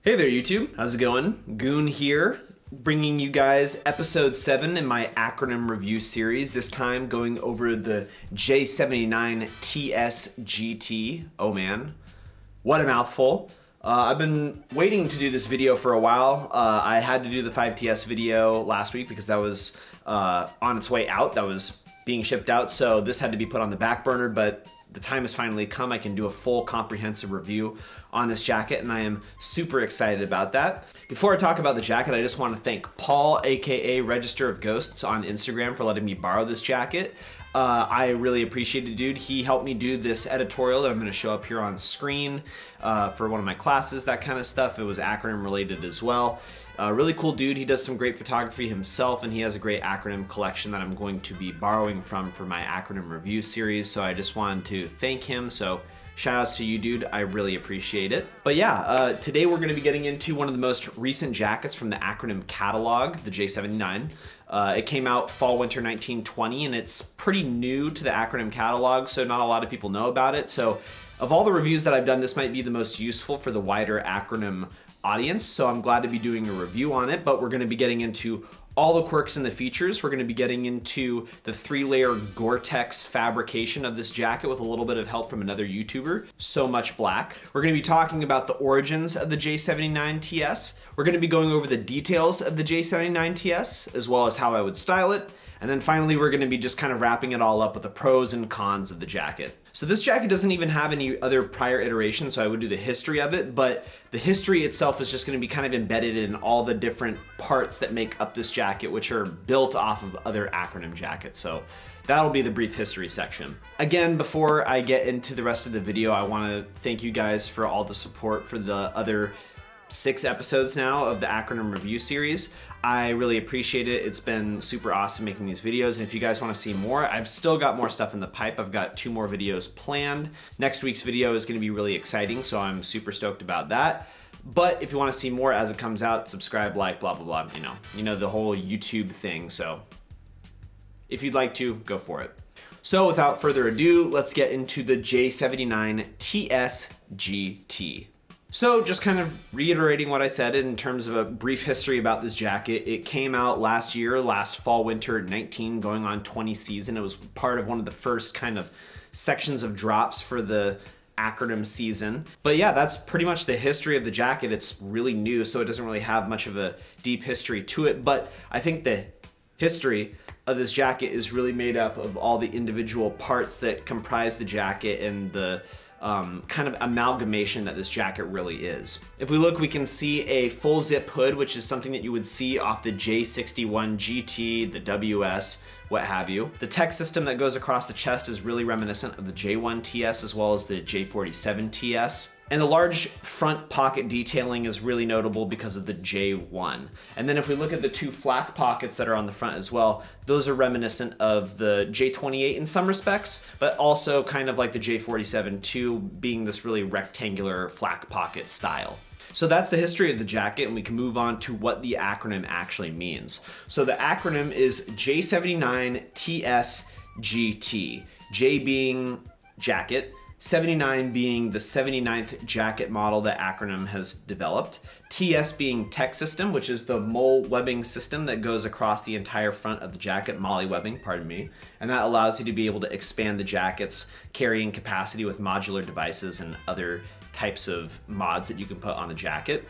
Hey there YouTube, how's it going? Goon here, bringing you guys episode 7 in my acronym review series, this time going over the J79TS-GT. Oh man, what a mouthful. I've been waiting to do this video for a while. I had to do the 5TS video last week because that was on its way out, that was being shipped out, so this had to be put on the back burner, but the time has finally come. I can do a full comprehensive review on this jacket and I am super excited about that. Before I talk about the jacket, I just want to thank Paul, aka Register of Ghosts on Instagram, for letting me borrow this jacket. I really appreciate it, dude. He helped me do this editorial that I'm going to show up here on screen for one of my classes, that kind of stuff. It was acronym related as well. Really cool dude. He does some great photography himself and he has a great acronym collection that I'm going to be borrowing from for my acronym review series. So I just wanted to thank him. So shout outs to you, dude. I really appreciate it. But yeah, today we're going to be getting into one of the most recent jackets from the acronym catalog, the J79. It came out fall winter 1920 and it's pretty new to the acronym catalog, so not a lot of people know about it. So of all the reviews that I've done, this might be the most useful for the wider acronym audience, so I'm glad to be doing a review on it. But we're going to be getting into all the quirks and the features. We're going to be getting into the 3-layer Goretex fabrication of this jacket with a little bit of help from another YouTuber, So Much Black. We're going to be talking about the origins of the J79TS. We're going to be going over the details of the J79TS, as well as how I would style it. And then finally, we're going to be just kind of wrapping it all up with the pros and cons of the jacket. So this jacket doesn't even have any other prior iterations, so I would do the history of it, but the history itself is just going to be kind of embedded in all the different parts that make up this jacket, which are built off of other acronym jackets. So that'll be the brief history section. Again, before I get into the rest of the video, I want to thank you guys for all the support for the other 6 episodes now of the acronym review series. I really appreciate it. It's been super awesome making these videos. And if you guys want to see more, I've still got more stuff in the pipe. I've got 2 more videos planned. Next week's video is going to be really exciting, so I'm super stoked about that. But if you want to see more as it comes out, subscribe, like, blah, blah, blah, you know the whole YouTube thing. So if you'd like to, go for it. So without further ado, let's get into the J79TS-GT. So just kind of reiterating what I said in terms of a brief history about this jacket, it came out last year, last fall winter 19 going on 20 season. It was part of one of the first kind of sections of drops for the acronym season. But yeah, that's pretty much the history of the jacket. It's really new, so it doesn't really have much of a deep history to it. But I think the history of this jacket is really made up of all the individual parts that comprise the jacket and the kind of amalgamation that this jacket really is. If we look, we can see a full zip hood, which is something that you would see off the J61GT, the WS, what have you. The text system that goes across the chest is really reminiscent of the J1TS as well as the J47TS. And the large front pocket detailing is really notable because of the J1. And then if we look at the 2 flak pockets that are on the front as well, those are reminiscent of the J28 in some respects, but also kind of like the J47 too, being this really rectangular flak pocket style. So that's the history of the jacket, and we can move on to what the acronym actually means. So the acronym is J79TS-GT, J being jacket, 79 being the 79th jacket model that acronym has developed, TS being tech system, which is the mole webbing system that goes across the entire front of the jacket, molly webbing, pardon me, and that allows you to be able to expand the jacket's carrying capacity with modular devices and other types of mods that you can put on the jacket.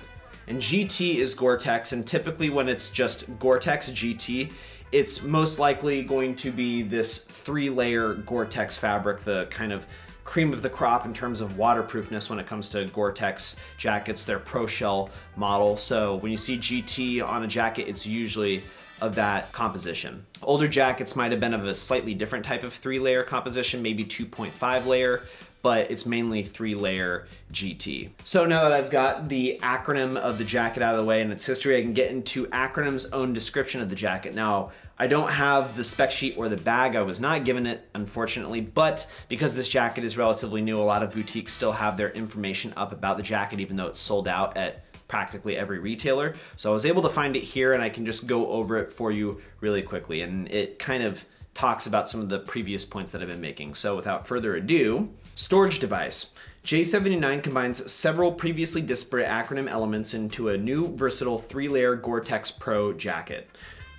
And GT is Goretex, and typically when it's just Goretex GT, it's most likely going to be this 3-layer Goretex fabric, the kind of cream of the crop in terms of waterproofness when it comes to Goretex jackets, their Pro Shell model. So when you see GT on a jacket, it's usually of that composition. Older jackets might have been of a slightly different type of 3-layer composition, maybe 2.5 layer, but it's mainly 3-layer GT. So now that I've got the acronym of the jacket out of the way and its history, I can get into acronym's own description of the jacket. Now, I don't have the spec sheet or the bag. I was not given it, unfortunately, but because this jacket is relatively new, a lot of boutiques still have their information up about the jacket, even though it's sold out at practically every retailer. So I was able to find it here and I can just go over it for you really quickly. And it kind of talks about some of the previous points that I've been making. So without further ado, storage device. J79 combines several previously disparate Acronym elements into a new versatile 3-layer Goretex Pro jacket.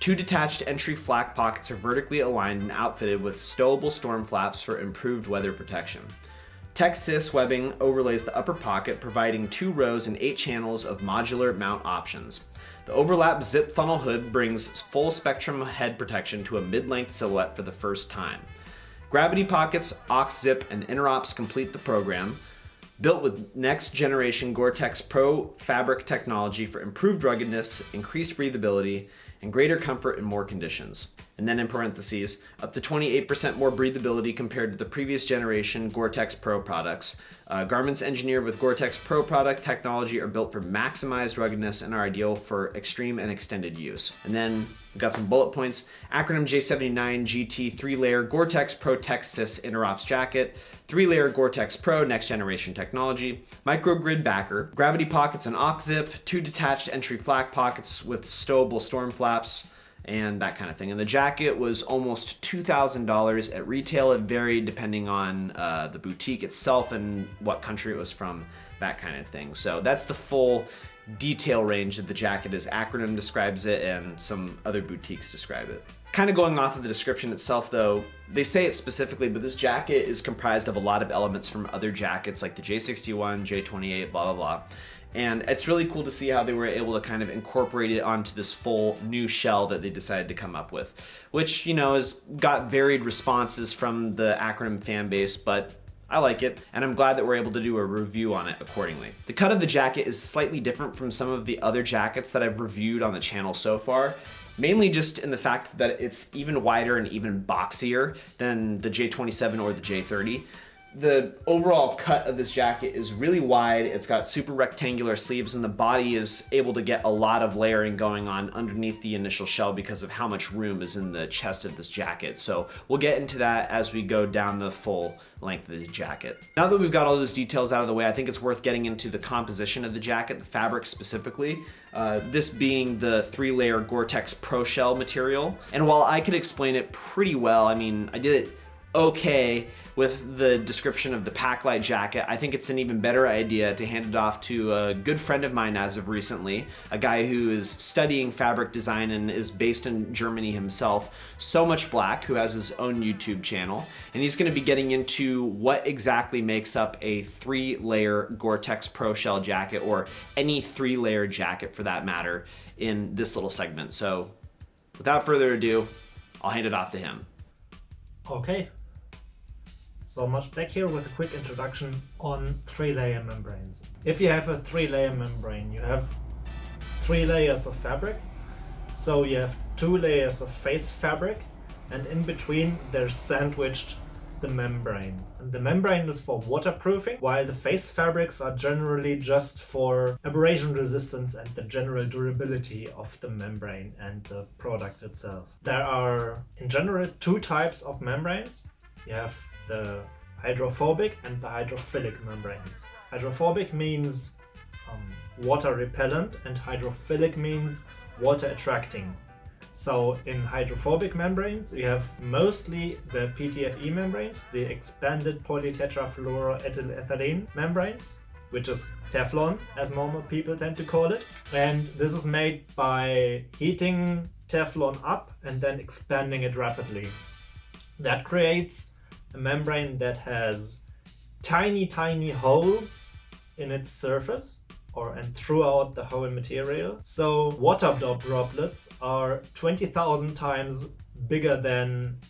2 detached entry flak pockets are vertically aligned and outfitted with stowable storm flaps for improved weather protection. Texas webbing overlays the upper pocket, providing 2 rows and 8 channels of modular mount options. The overlap zip funnel hood brings full spectrum head protection to a mid-length silhouette for the first time. Gravity pockets, AuxZip, and Interops complete the program. Built with next generation Goretex Pro fabric technology for improved ruggedness, increased breathability, and greater comfort in more conditions. And then in parentheses, up to 28% more breathability compared to the previous generation Goretex Pro products. Garments engineered with Goretex Pro product technology are built for maximized ruggedness and are ideal for extreme and extended use. And then we've got some bullet points. Acronym J79GT 3-layer Goretex Pro Texas Interops jacket, 3-layer Goretex Pro next generation technology, microgrid backer, gravity pockets and AuxZip, 2 detached entry flak pockets with stowable storm flaps, and that kind of thing. And the jacket was almost $2,000 at retail. It varied depending on the boutique itself and what country it was from, that kind of thing. So that's the full detail range that the jacket is. Acronym describes it and some other boutiques describe it. Kind of going off of the description itself though, they say it specifically, but this jacket is comprised of a lot of elements from other jackets like the J61, J28, blah, blah, blah. And it's really cool to see how they were able to kind of incorporate it onto this full new shell that they decided to come up with, which, you know, has got varied responses from the Acronym fan base, but I like it, and I'm glad that we're able to do a review on it accordingly. The cut of the jacket is slightly different from some of the other jackets that I've reviewed on the channel so far, mainly just in the fact that it's even wider and even boxier than the J27 or the J30. The overall cut of this jacket is really wide. It's got super rectangular sleeves, and the body is able to get a lot of layering going on underneath the initial shell because of how much room is in the chest of this jacket. So we'll get into that as we go down the full length of the jacket. Now that we've got all those details out of the way, I think it's worth getting into the composition of the jacket, the fabric specifically, this being the 3-layer Goretex Pro Shell material. And while I could explain it pretty well, I mean, I did it okay with the description of the Packlight jacket, I think it's an even better idea to hand it off to a good friend of mine as of recently, a guy who is studying fabric design and is based in Germany himself, So Much Black, who has his own YouTube channel, and he's going to be getting into what exactly makes up a 3-layer Goretex Pro Shell jacket, or any 3-layer jacket for that matter, in this little segment. So without further ado, I'll hand it off to him. Okay. So Much Black here with a quick introduction on 3-layer membranes. If you have a 3-layer membrane, you have 3 layers of fabric. So you have 2 layers of face fabric, and in between there's sandwiched the membrane. And the membrane is for waterproofing, while the face fabrics are generally just for abrasion resistance and the general durability of the membrane and the product itself. There are in general 2 types of membranes. You have the hydrophobic and the hydrophilic membranes. Hydrophobic means water repellent, and hydrophilic means water attracting. So in hydrophobic membranes, you have mostly the PTFE membranes, the expanded polytetrafluoroethylene membranes, which is Teflon, as normal people tend to call it. And this is made by heating Teflon up and then expanding it rapidly. That creates a membrane that has tiny, tiny holes in its surface and throughout the whole material. So water droplets are 20,000 times bigger than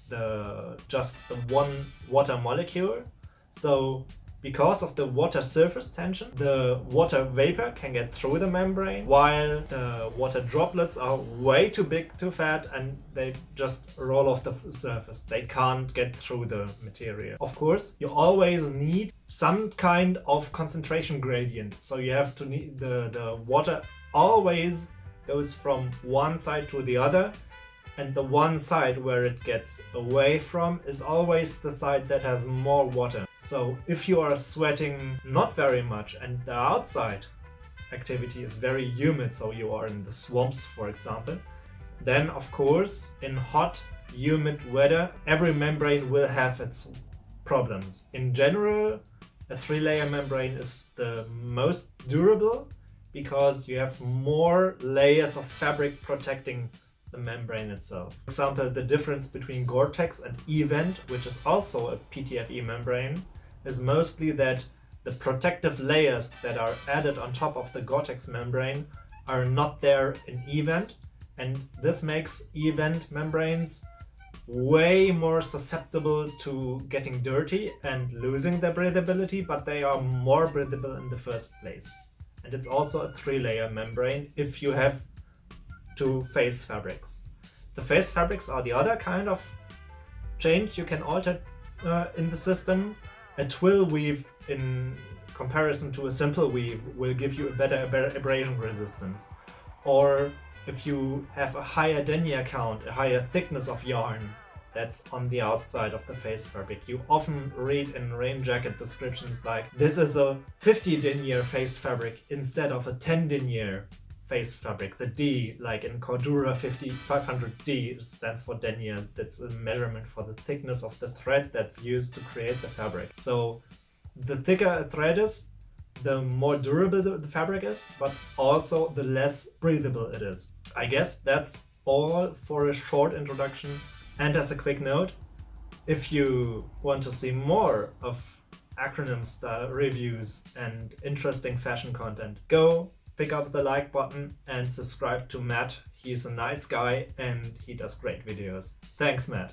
just the one water molecule. So because of the water surface tension, the water vapor can get through the membrane, while the water droplets are way too big, too fat, and they just roll off the surface. They can't get through the material. Of course, you always need some kind of concentration gradient. So you have to need the water always goes from one side to the other, and the one side where it gets away from is always the side that has more water. So if you are sweating not very much and the outside activity is very humid, so you are in the swamps for example, then of course in hot humid weather, every membrane will have its problems. In general, a 3-layer membrane is the most durable because you have more layers of fabric protecting the membrane itself. For example, the difference between Goretex and Event, which is also a PTFE membrane, is mostly that the protective layers that are added on top of the Goretex membrane are not there in Event, and this makes Event membranes way more susceptible to getting dirty and losing their breathability, but they are more breathable in the first place. And it's also a 3-layer membrane if you have 2 face fabrics. The face fabrics are the other kind of change you can alter in the system. A twill weave in comparison to a simple weave will give you a better abrasion resistance. Or if you have a higher denier count, a higher thickness of yarn that's on the outside of the face fabric. You often read in rain jacket descriptions like, this is a 50 denier face fabric instead of a 10 denier face fabric. The D, like in Cordura 500D, stands for denier. That's a measurement for the thickness of the thread that's used to create the fabric. So the thicker a thread is, the more durable the fabric is, but also the less breathable it is. I guess that's all for a short introduction. And as a quick note, if you want to see more of acronym style reviews and interesting fashion content, go pick up the like button and subscribe to Matt. He's a nice guy and he does great videos. Thanks, Matt.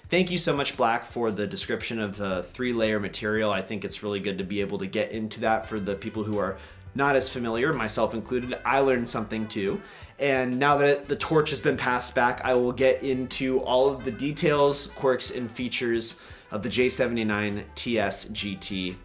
Thank you so much, Black, for the description of the 3-layer material. I think it's really good to be able to get into that for the people who are not as familiar, myself included. I learned something too. And now that the torch has been passed back, I will get into all of the details, quirks, and features of the J79TS-GT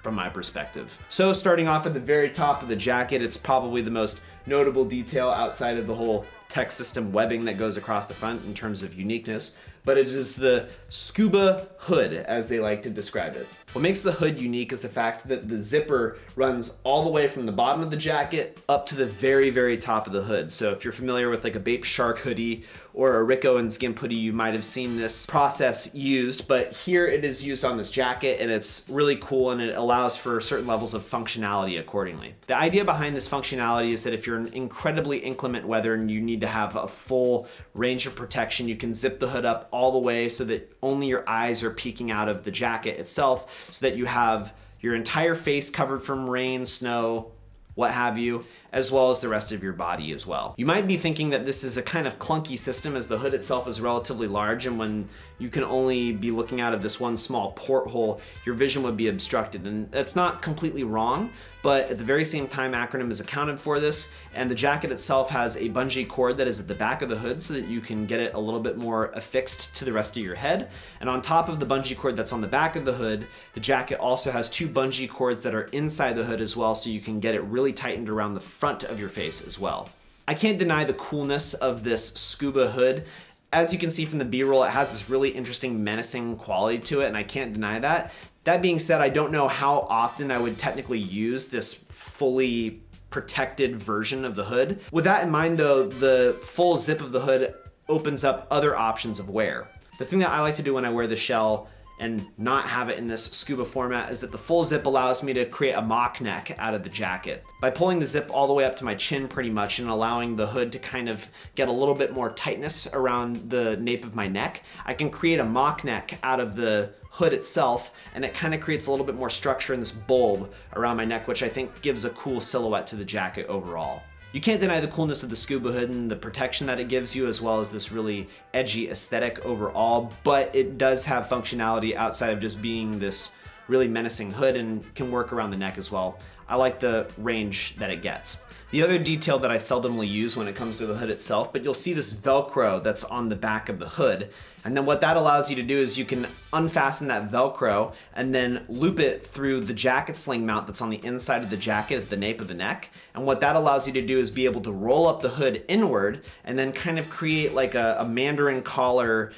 from my perspective. So starting off at the very top of the jacket, it's probably the most notable detail outside of the whole tech system webbing that goes across the front in terms of uniqueness, but it is the Scuba Hood, as they like to describe it. What makes the hood unique is the fact that the zipper runs all the way from the bottom of the jacket up to the very, very top of the hood. So if you're familiar with like a Bape Shark hoodie or a Rico and Skimp hoodie, you might have seen this process used, but here it is used on this jacket and it's really cool and it allows for certain levels of functionality accordingly. The idea behind this functionality is that if you're in incredibly inclement weather and you need to have a full range of protection, you can zip the hood up all the way so that only your eyes are peeking out of the jacket itself, so that you have your entire face covered from rain, snow, what have you, as well as the rest of your body as well. You might be thinking that this is a kind of clunky system as the hood itself is relatively large, and when you can only be looking out of this one small porthole, your vision would be obstructed. And that's not completely wrong, but at the very same time, Acronym has accounted for this, and the jacket itself has a bungee cord that is at the back of the hood so that you can get it a little bit more affixed to the rest of your head. And on top of the bungee cord that's on the back of the hood, the jacket also has 2 bungee cords that are inside the hood as well, so you can get it really tightened around the front of your face as well. I can't deny the coolness of this Scuba Hood. As you can see from the B-roll, it has this really interesting menacing quality to it, and I can't deny that. That being said, I don't know how often I would technically use this fully protected version of the hood. With that in mind though, the full zip of the hood opens up other options of wear. The thing that I like to do when I wear the shell and not have it in this scuba format is that the full zip allows me to create a mock neck out of the jacket. By pulling the zip all the way up to my chin pretty much and allowing the hood to kind of get a little bit more tightness around the nape of my neck, I can create a mock neck out of the hood itself, and it kind of creates a little bit more structure in this bulb around my neck, which I think gives a cool silhouette to the jacket overall. You can't deny the coolness of the Scuba Hood and the protection that it gives you, as well as this really edgy aesthetic overall, but it does have functionality outside of just being this really menacing hood and can work around the neck as well. I like the range that it gets. The other detail that I seldomly use when it comes to the hood itself, but you'll see this Velcro that's on the back of the hood. And then what that allows you to do is you can unfasten that Velcro and then loop it through the jacket sling mount that's on the inside of the jacket at the nape of the neck. And what that allows you to do is be able to roll up the hood inward and then kind of create like a Mandarin collar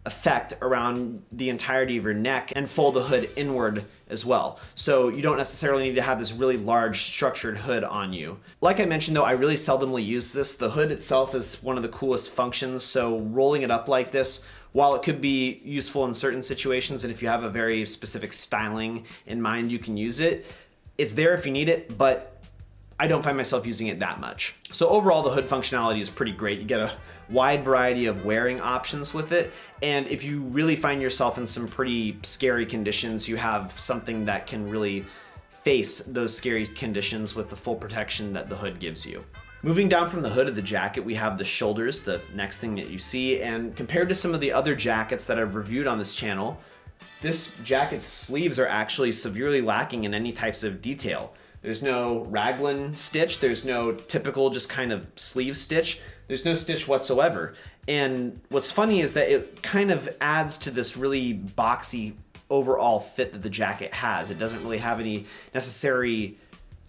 effect around the entirety of your neck and fold the hood inward as well. So you don't necessarily need to have this really large structured hood on you. Like I mentioned though, I really seldomly use this. The hood itself is one of the coolest functions, so rolling it up like this, while it could be useful in certain situations, and if you have a very specific styling in mind, you can use it. It's there if you need it, but I don't find myself using it that much. So overall, the hood functionality is pretty great. You get a wide variety of wearing options with it, and if you really find yourself in some pretty scary conditions, you have something that can really face those scary conditions with the full protection that the hood gives you. Moving down from the hood of the jacket, we have the shoulders, the next thing that you see, and compared to some of the other jackets that I've reviewed on this channel, this jacket's sleeves are actually severely lacking in any types of detail. There's no raglan stitch, there's no typical just kind of sleeve stitch, there's no stitch whatsoever. And what's funny is that it kind of adds to this really boxy overall fit that the jacket has. It doesn't really have any necessary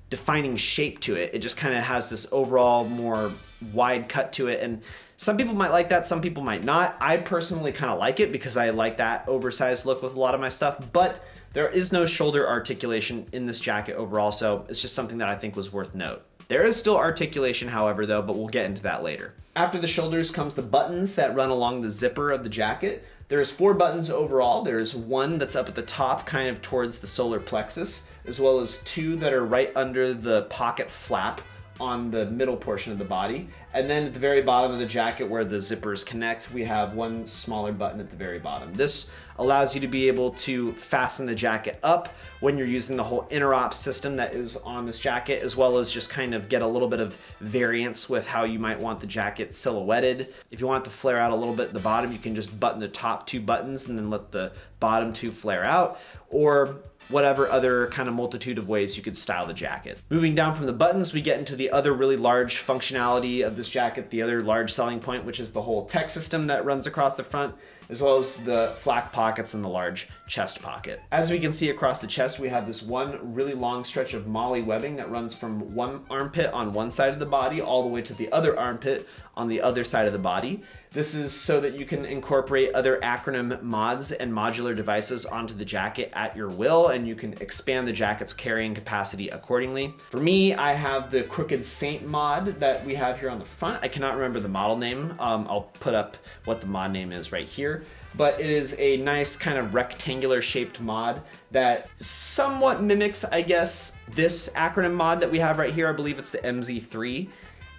defining shape to it. It just kind of has this overall more wide cut to it, and some people might like that, some people might not. I personally kind of like it because I like that oversized look with a lot of my stuff, but there is no shoulder articulation in this jacket overall, so it's just something that I think was worth note. There is still articulation, however, though, but we'll get into that later. After the shoulders comes the buttons that run along the zipper of the jacket. There's 4 buttons overall. There's one that's up at the top, kind of towards the solar plexus, as well as 2 that are right under the pocket flap on the middle portion of the body. And then at the very bottom of the jacket where the zippers connect, we have 1 smaller button at the very bottom. This allows you to be able to fasten the jacket up when you're using the whole Interops system that is on this jacket, as well as just kind of get a little bit of variance with how you might want the jacket silhouetted. If you want it to flare out a little bit at the bottom, you can just button the top 2 buttons and then let the bottom 2 flare out, or whatever other kind of multitude of ways you could style the jacket. Moving down from the buttons, we get into the other really large functionality of this jacket, the other large selling point, which is the whole tech system that runs across the front, as well as the flak pockets and the large chest pocket. As we can see across the chest, we have this one really long stretch of MOLLE webbing that runs from one armpit on one side of the body all the way to the other armpit on the other side of the body. This is so that you can incorporate other Acronym mods and modular devices onto the jacket at your will, and you can expand the jacket's carrying capacity accordingly. For me, I have the Crooked Saint mod that we have here on the front. I cannot remember the model name. I'll put up what the mod name is right here. But it is a nice kind of rectangular shaped mod that somewhat mimics, I guess, this Acronym mod that we have right here. I believe it's the MZ3.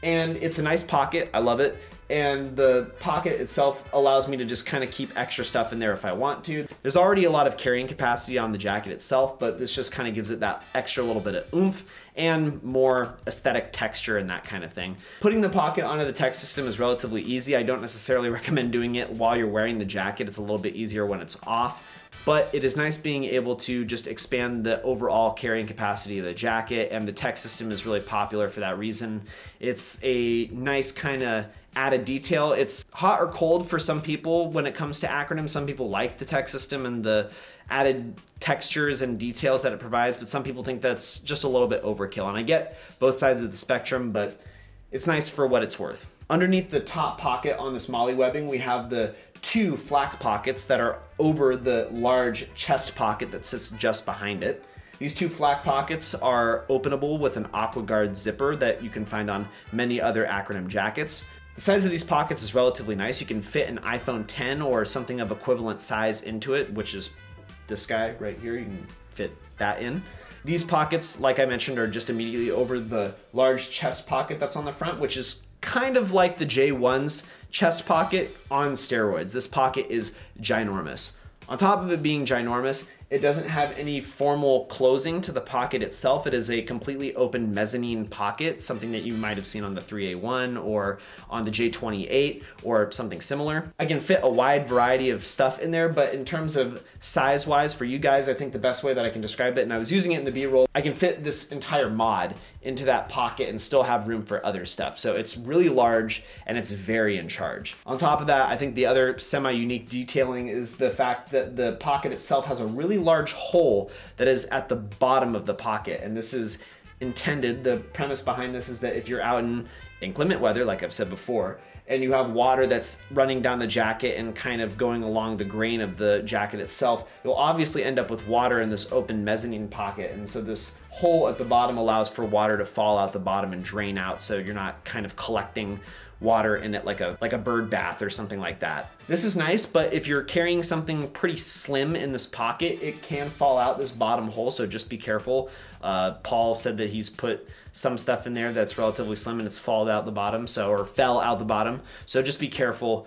And it's a nice pocket, I love it. And the pocket itself allows me to just kind of keep extra stuff in there if I want to. There's already a lot of carrying capacity on the jacket itself, but this just kind of gives it that extra little bit of oomph and more aesthetic texture and that kind of thing. Putting the pocket onto the tech system is relatively easy. I don't necessarily recommend doing it while you're wearing the jacket. It's a little bit easier when it's off. But it is nice being able to just expand the overall carrying capacity of the jacket, and the tech system is really popular for that reason. It's a nice kind of added detail. It's hot or cold for some people when it comes to Acronym. Some people like the tech system and the added textures and details that it provides, but some people think that's just a little bit overkill. And I get both sides of the spectrum, but it's nice for what it's worth. Underneath the top pocket on this MOLLE webbing, we have the 2 flak pockets that are over the large chest pocket that sits just behind it. These 2 flak pockets are openable with an AquaGuard zipper that you can find on many other Acronym jackets. The size of these pockets is relatively nice. You can fit an iPhone 10 or something of equivalent size into it, which is this guy right here. You can fit that in. These pockets, like I mentioned, are just immediately over the large chest pocket that's on the front, which is kind of like the J1's chest pocket on steroids. This pocket is ginormous. On top of it being ginormous, it doesn't have any formal closing to the pocket itself. It is a completely open mezzanine pocket, something that you might have seen on the 3A1 or on the J28 or something similar. I can fit a wide variety of stuff in there, but in terms of size-wise for you guys, I think the best way that I can describe it, and I was using it in the B-roll, I can fit this entire mod into that pocket and still have room for other stuff. So it's really large and it's very in charge. On top of that, I think the other semi-unique detailing is the fact that the pocket itself has a really large hole that is at the bottom of the pocket, and this is intended, the premise behind this is that if you're out in inclement weather, like I've said before, and you have water that's running down the jacket and kind of going along the grain of the jacket itself, you'll obviously end up with water in this open mezzanine pocket. And so this hole at the bottom allows for water to fall out the bottom and drain out, so you're not kind of collecting water in it like a bird bath or something like that. This is nice, but if you're carrying something pretty slim in this pocket, it can fall out this bottom hole, so just be careful. Paul said that he's put some stuff in there that's relatively slim and it's fallen out the bottom, or fell out the bottom. So just be careful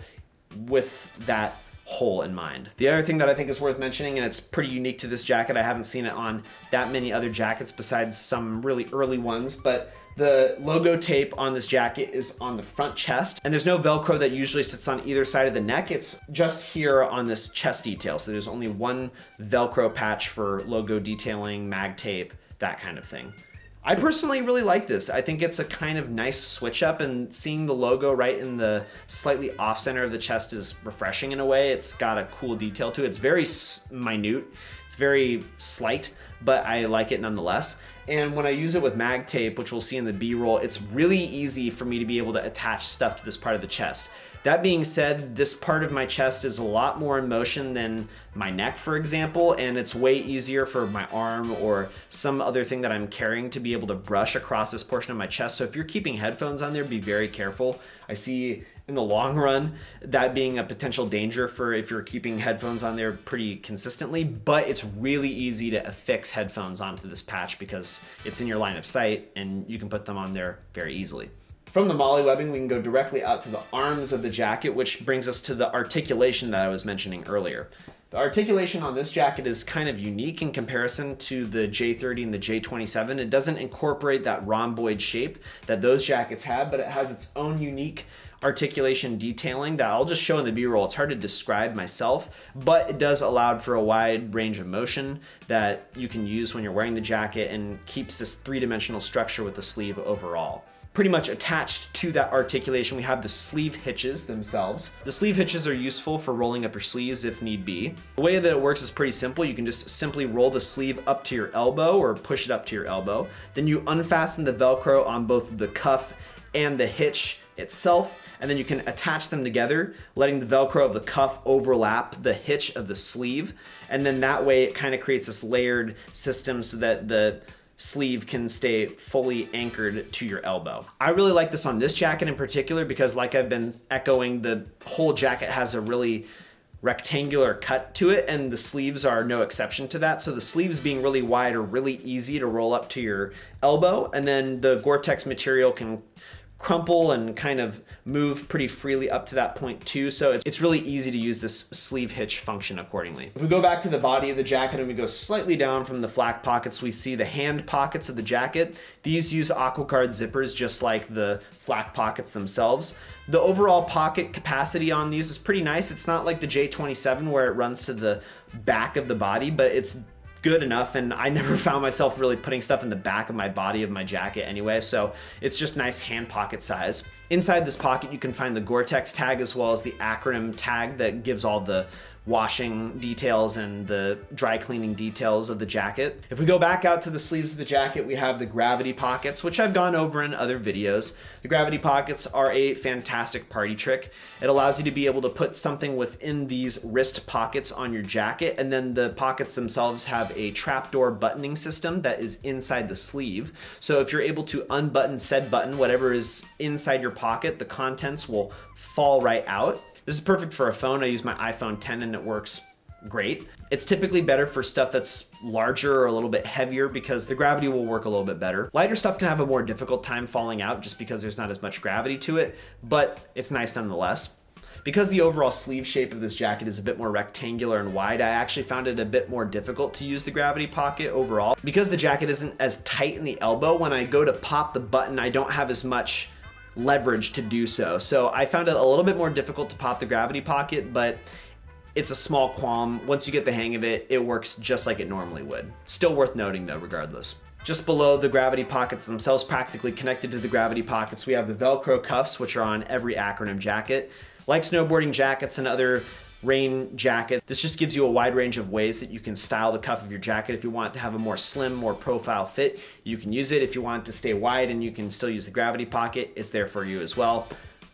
with that hole in mind. The other thing that I think is worth mentioning, and it's pretty unique to this jacket, I haven't seen it on that many other jackets besides some really early ones, but the logo tape on this jacket is on the front chest, and there's no Velcro that usually sits on either side of the neck. It's just here on this chest detail. So there's only one Velcro patch for logo detailing, mag tape, that kind of thing. I personally really like this. I think it's a kind of nice switch up, and seeing the logo right in the slightly off center of the chest is refreshing in a way. It's got a cool detail to it. It's very minute, it's very slight, but I like it nonetheless. And when I use it with mag tape, which we'll see in the B-roll, it's really easy for me to be able to attach stuff to this part of the chest. That being said, this part of my chest is a lot more in motion than my neck, for example, and it's way easier for my arm or some other thing that I'm carrying to be able to brush across this portion of my chest. So if you're keeping headphones on there, be very careful. I see in the long run that being a potential danger for if you're keeping headphones on there pretty consistently, but it's really easy to affix headphones onto this patch because it's in your line of sight and you can put them on there very easily. From the MOLLE webbing, we can go directly out to the arms of the jacket, which brings us to the articulation that I was mentioning earlier. The articulation on this jacket is kind of unique in comparison to the J30 and the J27. It doesn't incorporate that rhomboid shape that those jackets have, but it has its own unique articulation detailing that I'll just show in the B-roll. It's hard to describe myself, but it does allow for a wide range of motion that you can use when you're wearing the jacket and keeps this three-dimensional structure with the sleeve overall. Pretty much attached to that articulation, we have the sleeve hitches themselves. The sleeve hitches are useful for rolling up your sleeves if need be. The way that it works is pretty simple. You can just simply roll the sleeve up to your elbow or push it up to your elbow. Then you unfasten the Velcro on both the cuff and the hitch itself, and then you can attach them together, letting the Velcro of the cuff overlap the hitch of the sleeve. And then that way it kind of creates this layered system so that the sleeve can stay fully anchored to your elbow. I really like this on this jacket in particular because, like I've been echoing, the whole jacket has a really rectangular cut to it, and the sleeves are no exception to that. So the sleeves being really wide are really easy to roll up to your elbow, and then the Goretex material can crumple and kind of move pretty freely up to that point too. So it's really easy to use this sleeve hitch function accordingly. If we go back to the body of the jacket and we go slightly down from the flak pockets, we see the hand pockets of the jacket. These use AquaGuard zippers just like the flak pockets themselves. The overall pocket capacity on these is pretty nice. It's not like the J27 where it runs to the back of the body, but it's good enough, and I never found myself really putting stuff in the back of my body of my jacket anyway, so it's just nice hand pocket size. Inside this pocket you can find the Goretex tag as well as the Acronym tag that gives all the washing details and the dry cleaning details of the jacket. If we go back out to the sleeves of the jacket, we have the gravity pockets, which I've gone over in other videos. The gravity pockets are a fantastic party trick. It allows you to be able to put something within these wrist pockets on your jacket, and then the pockets themselves have a trapdoor buttoning system that is inside the sleeve. So if you're able to unbutton said button, whatever is inside your pocket, the contents will fall right out. This is perfect for a phone. I use my iPhone 10 and it works great. It's typically better for stuff that's larger or a little bit heavier because the gravity will work a little bit better. Lighter stuff can have a more difficult time falling out just because there's not as much gravity to it, but it's nice nonetheless. Because the overall sleeve shape of this jacket is a bit more rectangular and wide, I actually found it a bit more difficult to use the gravity pocket overall. Because the jacket isn't as tight in the elbow, when I go to pop the button, I don't have as much leverage to do so. So I found it a little bit more difficult to pop the gravity pocket, but it's a small qualm. Once you get the hang of it, it works just like it normally would. Still worth noting though, regardless. Just below the gravity pockets themselves, practically connected to the gravity pockets, we have the Velcro cuffs, which are on every Acronym jacket. Like snowboarding jackets and other rain jacket. This just gives you a wide range of ways that you can style the cuff of your jacket. If you want it to have a more slim, more profile fit, you can use it. If you want it to stay wide and you can still use the gravity pocket, it's there for you as well.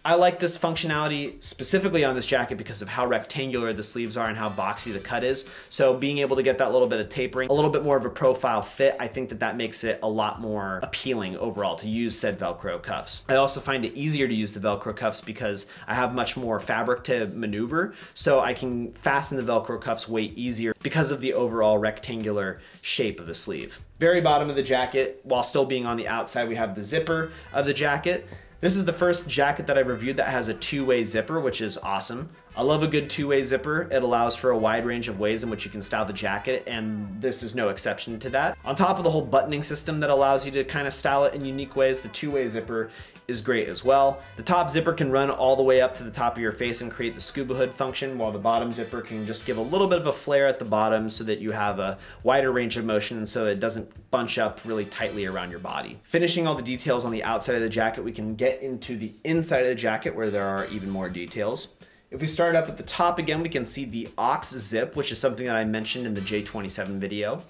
I like this functionality specifically on this jacket because of how rectangular the sleeves are and how boxy the cut is. So being able to get that little bit of tapering, a little bit more of a profile fit, I think that that makes it a lot more appealing overall to use said Velcro cuffs. I also find it easier to use the Velcro cuffs because I have much more fabric to maneuver, so I can fasten the Velcro cuffs way easier because of the overall rectangular shape of the sleeve. Very bottom of the jacket, while still being on the outside, we have the zipper of the jacket. This is the first jacket that I reviewed that has a two-way zipper, which is awesome. I love a good two-way zipper. It allows for a wide range of ways in which you can style the jacket, and this is no exception to that. On top of the whole buttoning system that allows you to kind of style it in unique ways, the two-way zipper is great as well. The top zipper can run all the way up to the top of your face and create the Scuba Hood function, while the bottom zipper can just give a little bit of a flare at the bottom so that you have a wider range of motion so it doesn't bunch up really tightly around your body. Finishing all the details on the outside of the jacket, we can get into the inside of the jacket where there are even more details. If we start up at the top again, we can see the AuxZip, which is something that I mentioned in the J27 video.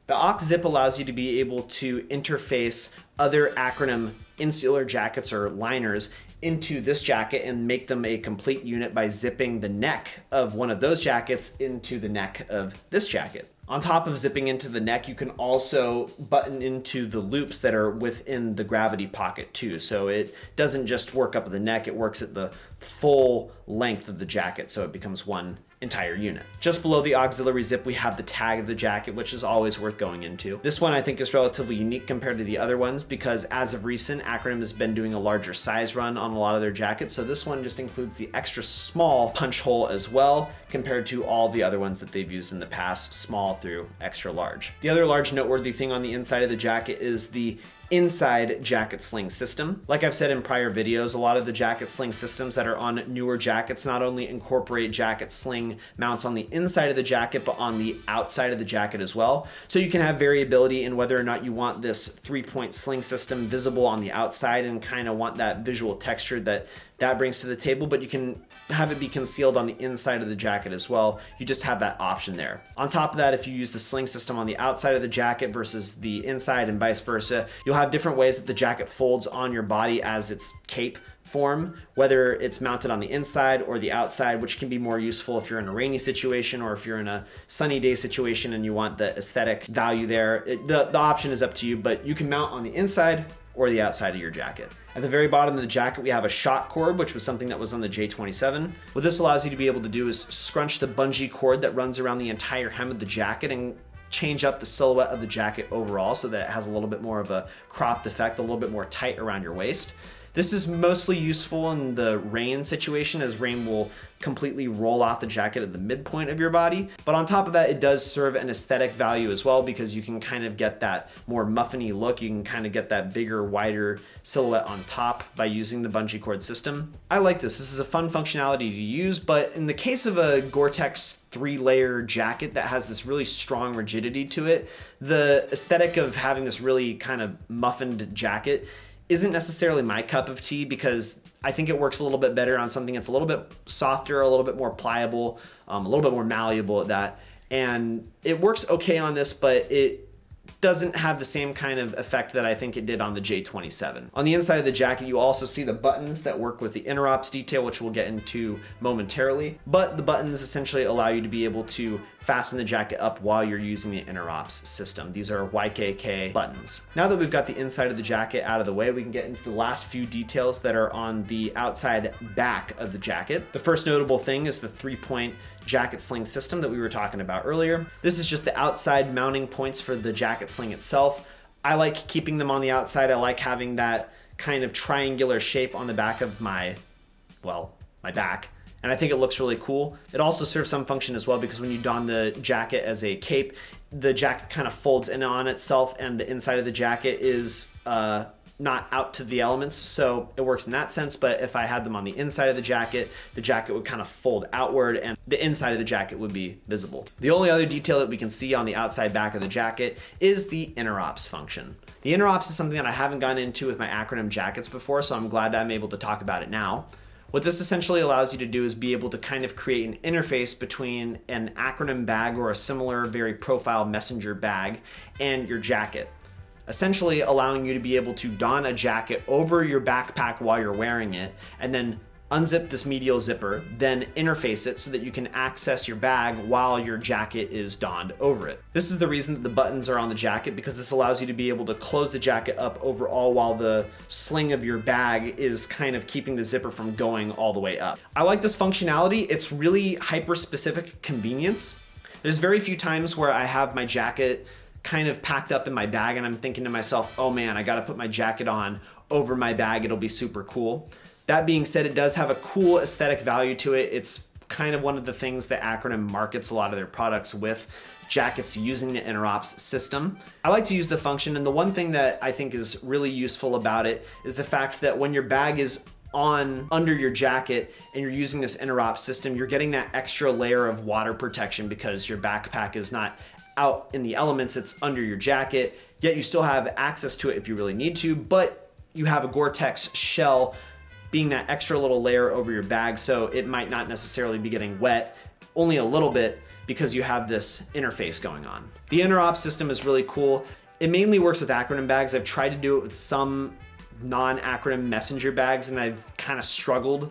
The AuxZip allows you to be able to interface other Acronym insular jackets or liners into this jacket and make them a complete unit by zipping the neck of one of those jackets into the neck of this jacket. On top of zipping into the neck, you can also button into the loops that are within the gravity pocket too. So it doesn't just work up at the neck, it works at the full length of the jacket, so it becomes one entire unit. Just below the auxiliary zip, we have the tag of the jacket, which is always worth going into. This one I think is relatively unique compared to the other ones because as of recent, Acronym has been doing a larger size run on a lot of their jackets, so this one just includes the extra small punch hole as well compared to all the other ones that they've used in the past, small through extra large. The other large noteworthy thing on the inside of the jacket is the inside jacket sling system. Like I've said in prior videos, a lot of the jacket sling systems that are on newer jackets not only incorporate jacket sling mounts on the inside of the jacket, but on the outside of the jacket as well. So you can have variability in whether or not you want this 3-point sling system visible on the outside and kind of want that visual texture that brings to the table, but you can have it be concealed on the inside of the jacket as well. You just have that option there. On top of that, if you use the sling system on the outside of the jacket versus the inside and vice versa, you'll have different ways that the jacket folds on your body as its cape form, whether it's mounted on the inside or the outside, which can be more useful if you're in a rainy situation or if you're in a sunny day situation and you want the aesthetic value there. The option is up to you, but you can mount on the inside or the outside of your jacket. At the very bottom of the jacket, we have a ShockCord, which was something that was on the J27. What this allows you to be able to do is scrunch the bungee cord that runs around the entire hem of the jacket and change up the silhouette of the jacket overall so that it has a little bit more of a cropped effect, a little bit more tight around your waist. This is mostly useful in the rain situation, as rain will completely roll off the jacket at the midpoint of your body. But on top of that, it does serve an aesthetic value as well because you can kind of get that more muffiny look. You can kind of get that bigger, wider silhouette on top by using the bungee cord system. I like this. This is a fun functionality to use, but in the case of a Goretex 3-layer jacket that has this really strong rigidity to it, the aesthetic of having this really kind of muffined jacket isn't necessarily my cup of tea because I think it works a little bit better on something that's a little bit softer, a little bit more pliable, a little bit more malleable at that. And it works okay on this, but it doesn't have the same kind of effect that I think it did on the J27. On the inside of the jacket, you also see the buttons that work with the Interops detail, which we'll get into momentarily. But the buttons essentially allow you to be able to fasten the jacket up while you're using the Interops system. These are YKK buttons. Now that we've got the inside of the jacket out of the way, we can get into the last few details that are on the outside back of the jacket. The first notable thing is the 3-point jacket sling system that we were talking about earlier. This is just the outside mounting points for the jacket sling itself. I like keeping them on the outside. I like having that kind of triangular shape on the back of my back. And I think it looks really cool. It also serves some function as well because when you don the jacket as a cape, the jacket kind of folds in on itself and the inside of the jacket is not out to the elements, so it works in that sense. But if I had them on the inside of the jacket would kind of fold outward and the inside of the jacket would be visible. The only other detail that we can see on the outside back of the jacket is the Interops function. The Interops is something that I haven't gone into with my Acronym jackets before, so I'm glad I'm able to talk about it now. What this essentially allows you to do is be able to kind of create an interface between an Acronym bag or a similar very profile messenger bag and your jacket, essentially allowing you to be able to don a jacket over your backpack while you're wearing it, and then unzip this medial zipper, then interface it so that you can access your bag while your jacket is donned over it. This is the reason that the buttons are on the jacket, because this allows you to be able to close the jacket up overall while the sling of your bag is kind of keeping the zipper from going all the way up. I like this functionality. It's really hyper-specific convenience. There's very few times where I have my jacket kind of packed up in my bag and I'm thinking to myself, oh man, I gotta put my jacket on over my bag, it'll be super cool. That being said, it does have a cool aesthetic value to it. It's kind of one of the things that Acronym markets a lot of their products with, jackets using the Interops system. I like to use the function, and the one thing that I think is really useful about it is the fact that when your bag is on under your jacket and you're using this Interops system, you're getting that extra layer of water protection because your backpack is not out in the elements, it's under your jacket, yet you still have access to it if you really need to, but you have a Goretex shell being that extra little layer over your bag, so it might not necessarily be getting wet, only a little bit, because you have this interface going on. The Interops system is really cool. It mainly works with Acronym bags. I've tried to do it with some non-Acronym messenger bags and I've kind of struggled,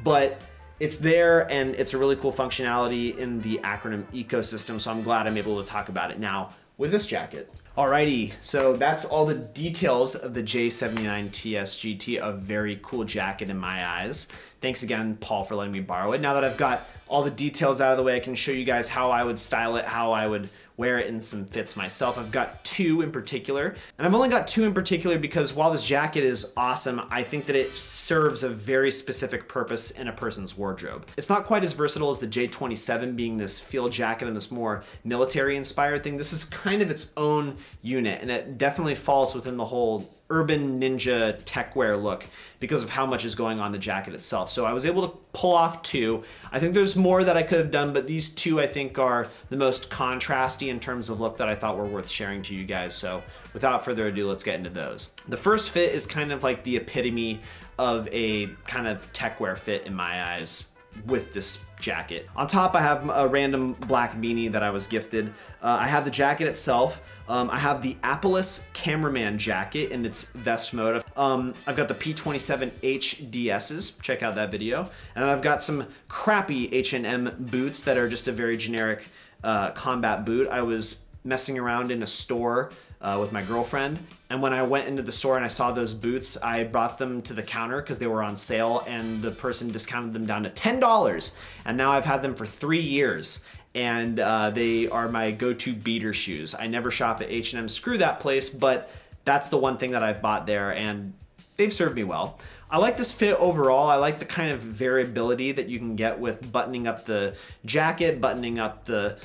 but it's there and it's a really cool functionality in the Acronym ecosystem, so I'm glad I'm able to talk about it now with this jacket. Alrighty, so that's all the details of the J79TS-GT, a very cool jacket in my eyes. Thanks again, Paul, for letting me borrow it. Now that I've got all the details out of the way, I can show you guys how I would style it, how I would wear it in some fits myself. I've got two in particular, and I've only got two in particular because while this jacket is awesome, I think that it serves a very specific purpose in a person's wardrobe. It's not quite as versatile as the J27 being this field jacket and this more military inspired thing. This is kind of its own unit, and it definitely falls within the whole urban ninja tech wear look because of how much is going on the jacket itself. So I was able to pull off two. I think there's more that I could have done, but these two I think are the most contrasty in terms of look that I thought were worth sharing to you guys. So without further ado, let's get into those. The first fit is kind of like the epitome of a kind of tech wear fit in my eyes with this jacket. On top, I have a random black beanie that I was gifted. I have the jacket itself. I have the Apple's cameraman jacket in its vest mode. I've got the P27HDSs, check out that video. And then I've got some crappy H&M boots that are just a very generic combat boot. I was messing around in a store with my girlfriend, and when I went into the store and I saw those boots, I brought them to the counter because they were on sale, and the person discounted them down to $10, and now I've had them for 3 years, and they are my go-to beater shoes. I never shop at H&M, screw that place, but that's the one thing that I've bought there, and they've served me well. I like this fit overall. I like the kind of variability that you can get with buttoning up the jacket, buttoning up the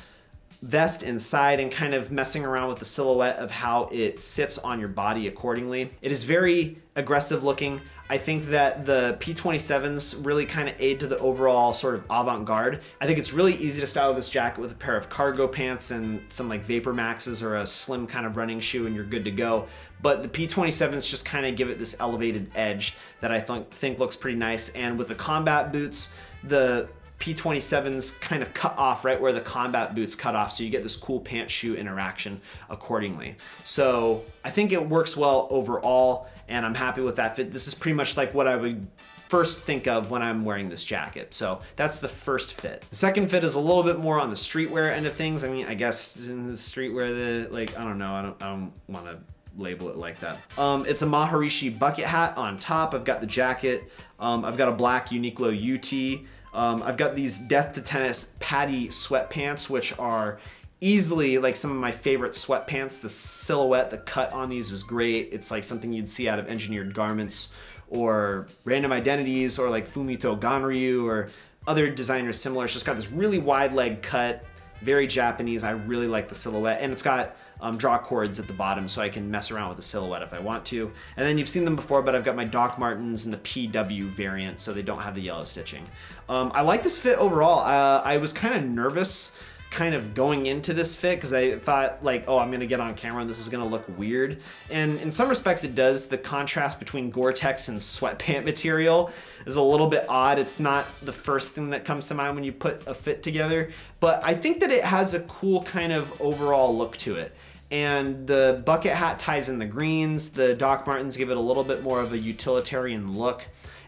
vest inside, and kind of messing around with the silhouette of how it sits on your body accordingly. It is very aggressive looking. I think that the P27s really kind of aid to the overall sort of avant-garde. I think it's really easy to style this jacket with a pair of cargo pants and some like Vapor Maxes or a slim kind of running shoe and you're good to go. But the P27s just kind of give it this elevated edge that I think looks pretty nice. And with the combat boots, the P27s kind of cut off right where the combat boots cut off, so you get this cool pant shoe interaction accordingly. So I think it works well overall, and I'm happy with that fit. This is pretty much like what I would first think of when I'm wearing this jacket. So that's the first fit. The second fit is a little bit more on the streetwear end of things. I mean, I guess in the streetwear, I don't know, I don't want to label it like that. It's a Maharishi bucket hat on top. I've got the jacket. I've got a black Uniqlo UT. I've got these Death to Tennis Paddy sweatpants, which are easily like some of my favorite sweatpants. The silhouette, the cut on these is great. It's like something you'd see out of Engineered Garments or Random Identities or like Fumito Ganryu or other designers similar. It's just got this really wide leg cut, very Japanese. I really like the silhouette, and it's got draw cords at the bottom so I can mess around with the silhouette if I want to. And then you've seen them before, but I've got my Doc Martens in the PW variant, so they don't have the yellow stitching. I like this fit overall. I was kind of nervous kind of going into this fit because I thought like, oh, I'm gonna get on camera and this is gonna look weird. And in some respects it does. The contrast between Gore-Tex and sweatpant material is a little bit odd. It's not the first thing that comes to mind when you put a fit together, but I think that it has a cool kind of overall look to it. And the bucket hat ties in the greens. The Doc Martens give it a little bit more of a utilitarian look.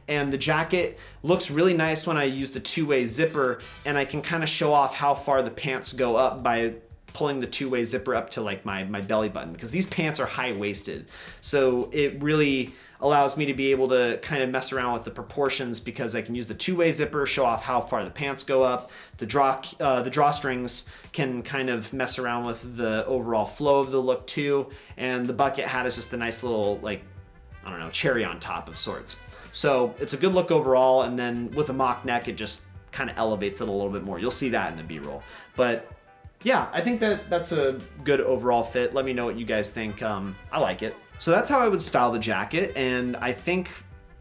And the jacket looks really nice when I use the two-way zipper, and I can kind of show off how far the pants go up by pulling the two-way zipper up to like my belly button, because these pants are high-waisted. So it really allows me to be able to kind of mess around with the proportions because I can use the two-way zipper, show off how far the pants go up. The drawstrings can kind of mess around with the overall flow of the look too. And the bucket hat is just a nice little, like, I don't know, cherry on top of sorts. So it's a good look overall, and then with a mock neck, it just kind of elevates it a little bit more. You'll see that in the B-roll. But yeah, I think that that's a good overall fit. Let me know what you guys think. I like it. So that's how I would style the jacket, and I think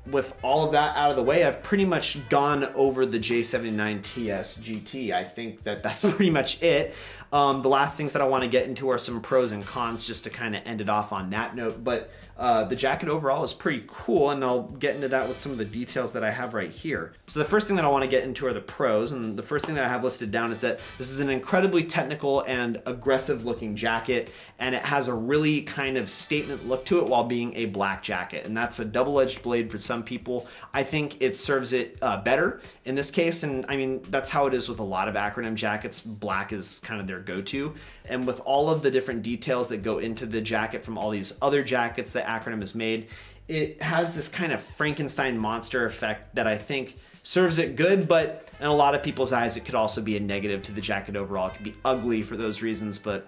with all of that out of the way, I've pretty much gone over the J79TS-GT. I think that that's pretty much it. The last things that I want to get into are some pros and cons, just to kind of end it off on that note. But the jacket overall is pretty cool, and I'll get into that with some of the details that I have right here. So the first thing that I want to get into are the pros, and the first thing that I have listed down is that this is an incredibly technical and aggressive looking jacket, and it has a really kind of statement look to it while being a black jacket, and that's a double-edged blade for some people. I think it serves it better in this case, and I mean, that's how it is with a lot of Acronym jackets. Black is kind of their go-to, and with all of the different details that go into the jacket from all these other jackets that Acronym has made, it has this kind of Frankenstein monster effect that I think serves it good, but in a lot of people's eyes, it could also be a negative to the jacket overall. It could be ugly for those reasons, but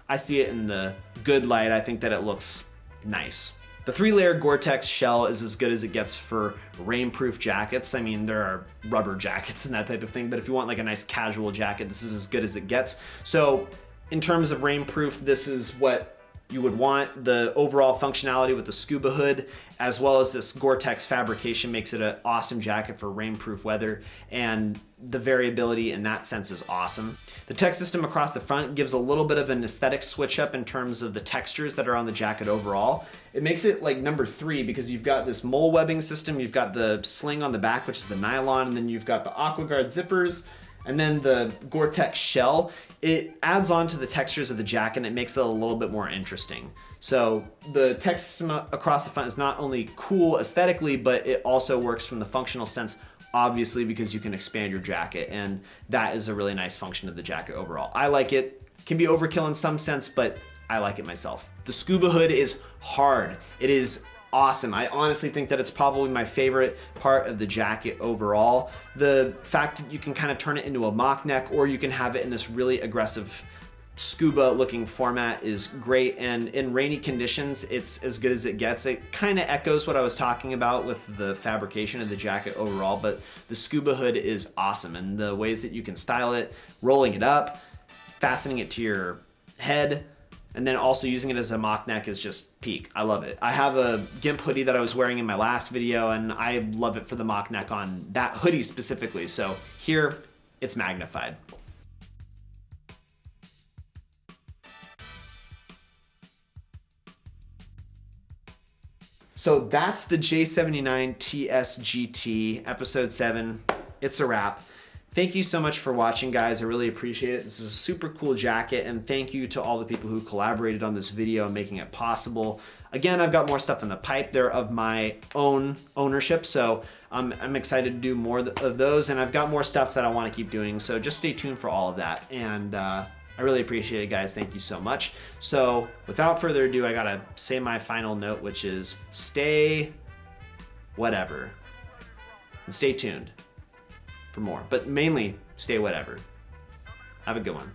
I see it in the good light. I think that it looks nice. The 3-layer Gore-Tex shell is as good as it gets for rainproof jackets. I mean, there are rubber jackets and that type of thing, but if you want like a nice casual jacket, this is as good as it gets. So in terms of rainproof, this is what you would want. The overall functionality with the Scuba Hood, as well as this Gore-Tex fabrication, makes it an awesome jacket for rainproof weather, and the variability in that sense is awesome. The text system across the front gives a little bit of an aesthetic switch up in terms of the textures that are on the jacket overall. It makes it like number 3 because you've got this mole webbing system, you've got the sling on the back, which is the nylon, and then you've got the AquaGuard zippers, and then the Gore-Tex shell. It adds on to the textures of the jacket and it makes it a little bit more interesting. So the text system across the front is not only cool aesthetically, but it also works from the functional sense, obviously, because you can expand your jacket, and that is a really nice function of the jacket overall. I like it. Can be overkill in some sense, but I like it myself. The Scuba Hood is hard. It is awesome. I honestly think that it's probably my favorite part of the jacket overall. The fact that you can kind of turn it into a mock neck, or you can have it in this really aggressive scuba looking format, is great, and in rainy conditions it's as good as it gets. It kind of echoes what I was talking about with the fabrication of the jacket overall, but the Scuba Hood is awesome, and the ways that you can style it, rolling it up, fastening it to your head, and then also using it as a mock neck is just peak. I love it. I have a GIMP hoodie that I was wearing in my last video, and I love it for the mock neck on that hoodie specifically. So here, it's magnified. So that's the J79TS-GT, episode 7. It's a wrap. Thank you so much for watching, guys. I really appreciate it. This is a super cool jacket, and thank you to all the people who collaborated on this video and making it possible. Again, I've got more stuff in the pipe. They're of my own ownership, so I'm excited to do more of those, and I've got more stuff that I want to keep doing, so just stay tuned for all of that. And I really appreciate it, guys. Thank you so much. So without further ado, I gotta say my final note, which is stay whatever, and stay tuned for more, but mainly stay whatever. Have a good one.